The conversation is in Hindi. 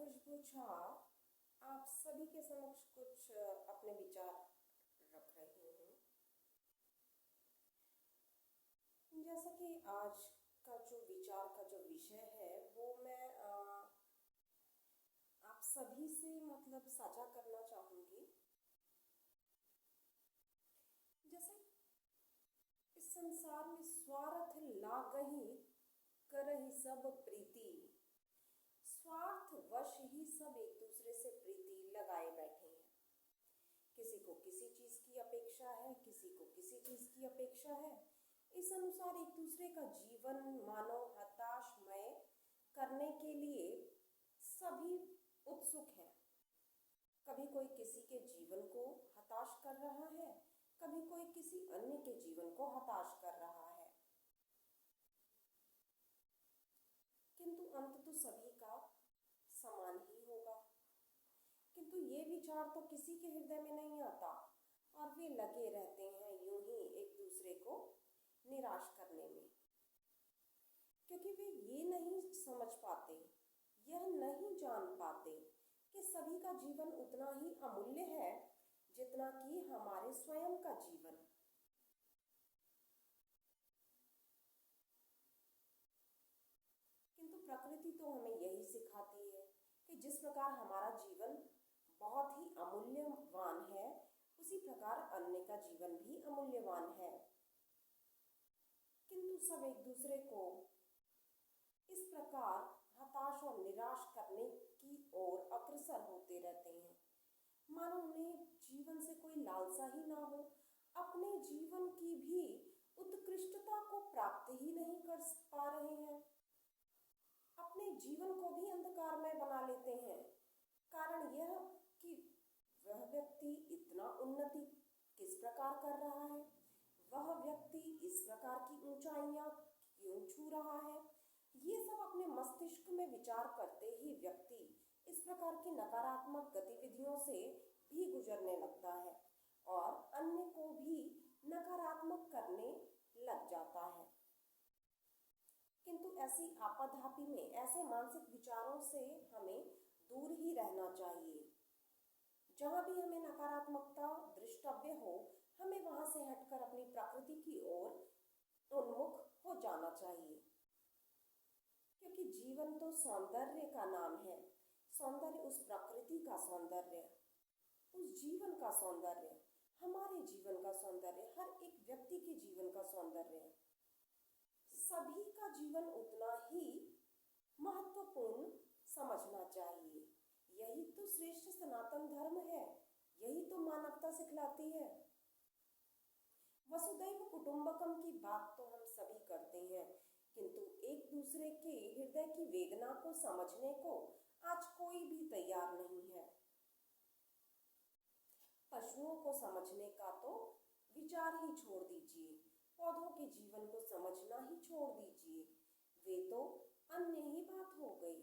खुशबू झा आप सभी के समक्ष कुछ अपने विचार रख रही हूँ। जैसा कि आज का जो विचार का जो विषय है वो मैं आप सभी से मतलब साझा करना चाहूँगी। जैसे इस संसार में स्वार्थ लागहि करहि सब प्रीति, स्वार्थ वश ही सब एक दूसरे से प्रीति लगाए बैठे हैं। किसी को किसी चीज की अपेक्षा है, किसी को किसी चीज की अपेक्षा है। इस अनुसार एक दूसरे का जीवन मानो हताशमय करने के लिए सभी उत्सुक हैं। कभी कोई किसी के जीवन को हताश कर रहा है, कभी कोई किसी अन्य के जीवन को हताश कर रहा है, किंतु अंत तो सभी का समान ही होगा। किंतु ये विचार तो किसी के हृदय में नहीं आता और वे लगे रहते हैं यूं ही एक दूसरे को निराश करने में, क्योंकि वे ये नहीं समझ पाते, यह नहीं जान पाते कि सभी का जीवन उतना ही अमूल्य है जितना कि हमारे स्वयं का जीवन। किंतु प्रकृति तो हमें यही सिखाती है कि जिस प्रकार हमारा जीवन बहुत ही अमूल्यवान है, उसी प्रकार अन्य का जीवन भी अमूल्यवान है। किंतु सब एक दूसरे को इस प्रकार हताश और निराश करने की ओर अग्रसर होते रहते हैं, मानो उन्हें जीवन से कोई लालसा ही ना हो, अपने जीवन की भी उत्कृष्टता को प्राप्त ही नहीं कर पा रहे हैं, अपने जीवन को भी अंधकारमय बना लेते हैं। कारण यह कि वह व्यक्ति इतना उन्नति किस प्रकार कर रहा है, वह व्यक्ति इस प्रकार की ऊंचाइयां क्यों छू रहा है। ये सब अपने मस्तिष्क में विचार करते ही व्यक्ति इस प्रकार की नकारात्मक गतिविधियों से भी गुजरने लगता है और अन्य को भी नकारात्मक करने लग जाता है। किंतु ऐसी आपाधापी में ऐसे मानसिक विचारों से हमें दूर ही रहना चाहिए। जहां भी हमें नकारात्मकता दृष्टव्य हो, हमें वहां से हटकर अपनी प्रकृति की ओर उन्मुख हो जाना चाहिए, क्योंकि जीवन तो सौंदर्य का नाम है। सौंदर्य उस प्रकृति का सौंदर्य, उस जीवन का सौंदर्य, हमारे जीवन का सौंदर्य, हर एक व्यक्ति के जीवन का सौंदर्य, सभी का जीवन उतना ही महत्वपूर्ण समझना चाहिए। यही तो श्रेष्ठ सनातन धर्म है, यही तो मानवता सिखलाती है। वसुधैव कुटुंबकम की बात तो हम सभी करते हैं, किंतु एक दूसरे के हृदय की वेदना को समझने को आज कोई भी तैयार नहीं है। पशुओं को समझने का तो विचार ही छोड़ दीजिए, पौधों के जीवन को समझना ही छोड़ दीजिए, वे तो अन्य ही बात हो गई।